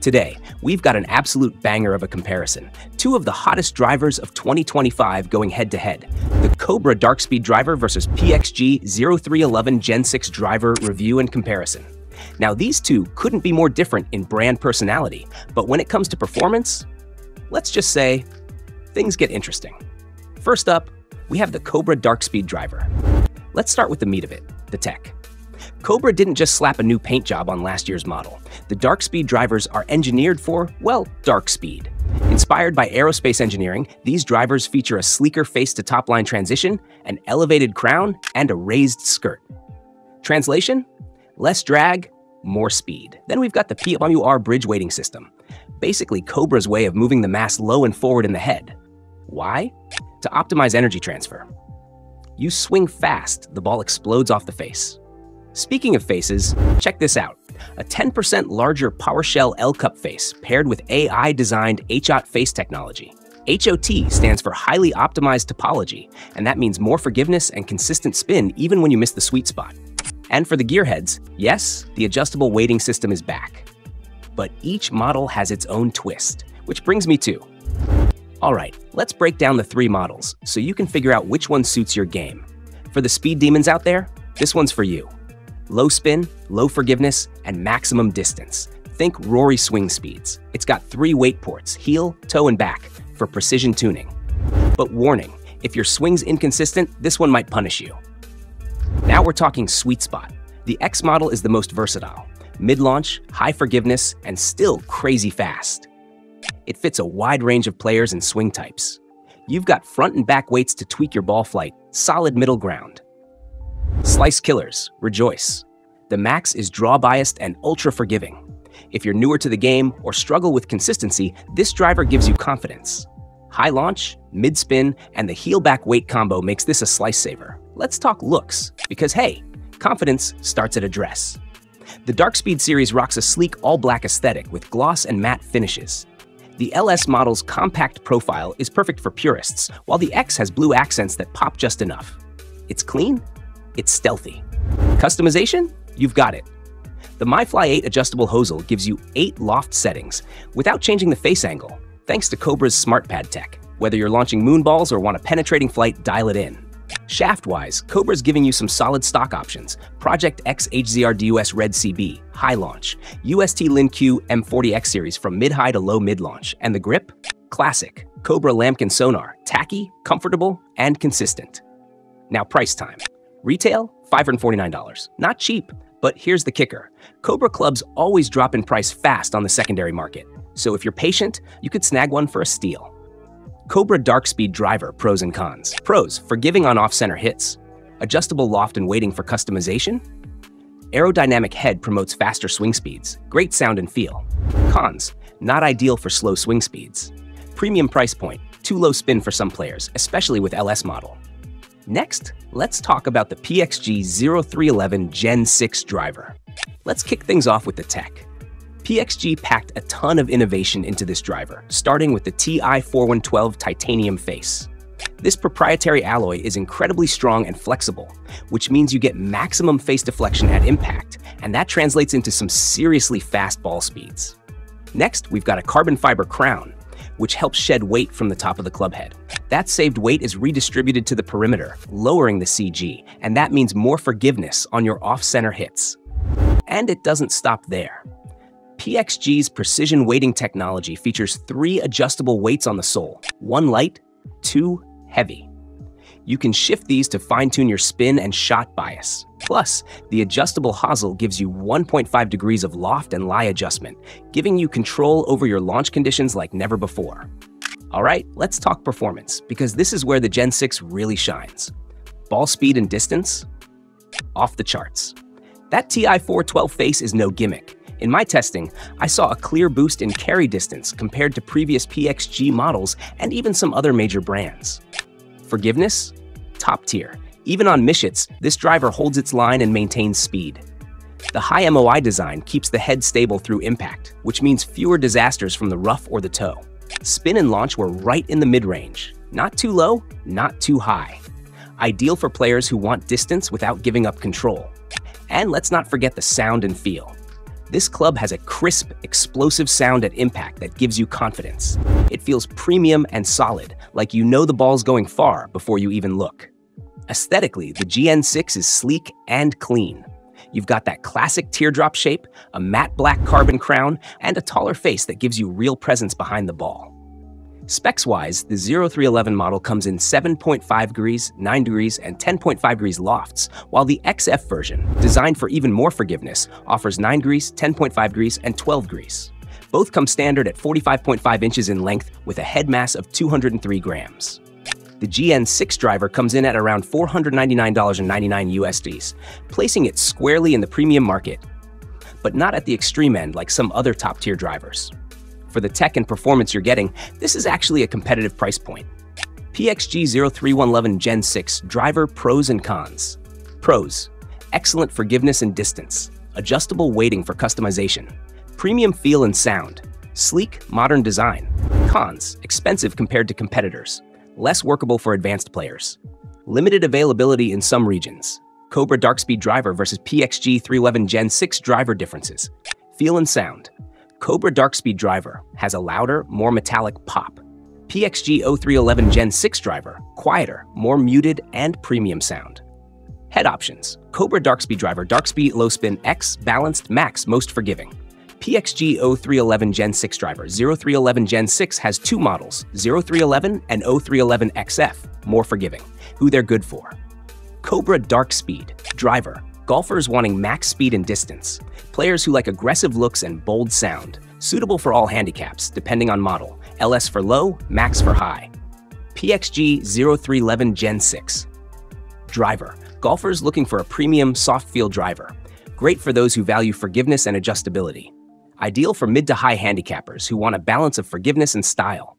Today, we've got an absolute banger of a comparison. Two of the hottest drivers of 2025 going head-to-head. The Cobra DARKSPEED driver versus PXG 0311 Gen 6 driver review and comparison. Now, these two couldn't be more different in brand personality, but when it comes to performance, let's just say, things get interesting. First up, we have the Cobra DARKSPEED driver. Let's start with the meat of it, the tech. Cobra didn't just slap a new paint job on last year's model. The DARKSPEED drivers are engineered for, well, dark speed. Inspired by aerospace engineering, these drivers feature a sleeker face-to-top-line transition, an elevated crown, and a raised skirt. Translation? Less drag, more speed. Then we've got the PWR bridge weighting system. Basically, Cobra's way of moving the mass low and forward in the head. Why? To optimize energy transfer. You swing fast, the ball explodes off the face. Speaking of faces, check this out. A 10% larger PowerShell L-Cup face paired with AI-designed HOT face technology. HOT stands for Highly Optimized Topology, and that means more forgiveness and consistent spin even when you miss the sweet spot. And for the gearheads, yes, the adjustable weighting system is back. But each model has its own twist, which brings me to... Alright, let's break down the three models so you can figure out which one suits your game. For the speed demons out there, this one's for you. Low spin, low forgiveness, and maximum distance. Think Rory swing speeds. It's got 3 weight ports, heel, toe, and back, for precision tuning. But warning, if your swing's inconsistent, this one might punish you. Now we're talking sweet spot. The X model is the most versatile. Mid-launch, high forgiveness, and still crazy fast. It fits a wide range of players and swing types. You've got front and back weights to tweak your ball flight, solid middle ground. Slice killers, rejoice. The Max is draw-biased and ultra-forgiving. If you're newer to the game or struggle with consistency, this driver gives you confidence. High launch, mid-spin, and the heel-back weight combo makes this a slice saver. Let's talk looks, because hey, confidence starts at address. The DARKSPEED series rocks a sleek all-black aesthetic with gloss and matte finishes. The LS model's compact profile is perfect for purists, while the X has blue accents that pop just enough. It's clean, it's stealthy. Customization? You've got it. The MyFly 8 adjustable hosel gives you 8 loft settings without changing the face angle, thanks to Cobra's SmartPad tech. Whether you're launching moonballs or want a penetrating flight, dial it in. Shaft-wise, Cobra's giving you some solid stock options. Project X HZR DUS Red CB, high launch. UST Lin Q M40X series from mid-high to low mid-launch. And the grip? Classic. Cobra Lambkin sonar, tacky, comfortable, and consistent. Now price time. Retail, $549. Not cheap, but here's the kicker. Cobra clubs always drop in price fast on the secondary market. So if you're patient, you could snag one for a steal. Cobra DARKSPEED driver, pros and cons. Pros, forgiving on off-center hits. Adjustable loft and weighting for customization. Aerodynamic head promotes faster swing speeds. Great sound and feel. Cons, not ideal for slow swing speeds. Premium price point, too low spin for some players, especially with LS model. Next, let's talk about the PXG 0311 Gen 6 driver. Let's kick things off with the tech. PXG packed a ton of innovation into this driver, starting with the TI-4112 titanium face. This proprietary alloy is incredibly strong and flexible, which means you get maximum face deflection at impact, and that translates into some seriously fast ball speeds. Next, we've got a carbon fiber crown, which helps shed weight from the top of the club head. That saved weight is redistributed to the perimeter, lowering the CG, and that means more forgiveness on your off-center hits. And it doesn't stop there. PXG's precision weighting technology features 3 adjustable weights on the sole, 1 light, 2 heavy. You can shift these to fine-tune your spin and shot bias. Plus, the adjustable hosel gives you 1.5 degrees of loft and lie adjustment, giving you control over your launch conditions like never before. Alright, let's talk performance, because this is where the Gen 6 really shines. Ball speed and distance? Off the charts. That TI-412 face is no gimmick. In my testing, I saw a clear boost in carry distance compared to previous PXG models and even some other major brands. Forgiveness? Top tier. Even on mishits, this driver holds its line and maintains speed. The high MOI design keeps the head stable through impact, which means fewer disasters from the rough or the toe. Spin and launch were right in the mid-range. Not too low, not too high. Ideal for players who want distance without giving up control. And let's not forget the sound and feel. This club has a crisp, explosive sound at impact that gives you confidence. It feels premium and solid, like you know the ball's going far before you even look. Aesthetically, the GEN6 is sleek and clean. You've got that classic teardrop shape, a matte black carbon crown, and a taller face that gives you real presence behind the ball. Specs-wise, the 0311 model comes in 7.5 degrees, 9 degrees, and 10.5 degrees lofts, while the XF version, designed for even more forgiveness, offers 9 degrees, 10.5 degrees, and 12 degrees. Both come standard at 45.5 inches in length with a head mass of 203 grams. The GEN6 driver comes in at around $499.99 USD, placing it squarely in the premium market, but not at the extreme end like some other top-tier drivers. For the tech and performance you're getting, this is actually a competitive price point. PXG 0311 Gen 6 Driver Pros and Cons. Pros: excellent forgiveness and distance, adjustable weighting for customization, premium feel and sound, sleek, modern design. Cons: expensive compared to competitors, less workable for advanced players. Limited availability in some regions. Cobra DARKSPEED Driver versus PXG 311 Gen 6 Driver differences. Feel and sound. Cobra DARKSPEED Driver has a louder, more metallic pop. PXG 0311 Gen 6 Driver, quieter, more muted, and premium sound. Head options: Cobra DARKSPEED Driver, Dark Speed, Low Spin, X, Balanced, Max, Most Forgiving. PXG 0311 Gen 6 Driver, 0311 Gen 6 has two models, 0311 and 0311 XF, more forgiving, who they're good for. Cobra DARKSPEED Driver, golfers wanting max speed and distance. Players who like aggressive looks and bold sound. Suitable for all handicaps, depending on model. LS for low, max for high. PXG 0311 Gen 6 Driver, golfers looking for a premium, soft-feel driver. Great for those who value forgiveness and adjustability. Ideal for mid to high handicappers who want a balance of forgiveness and style.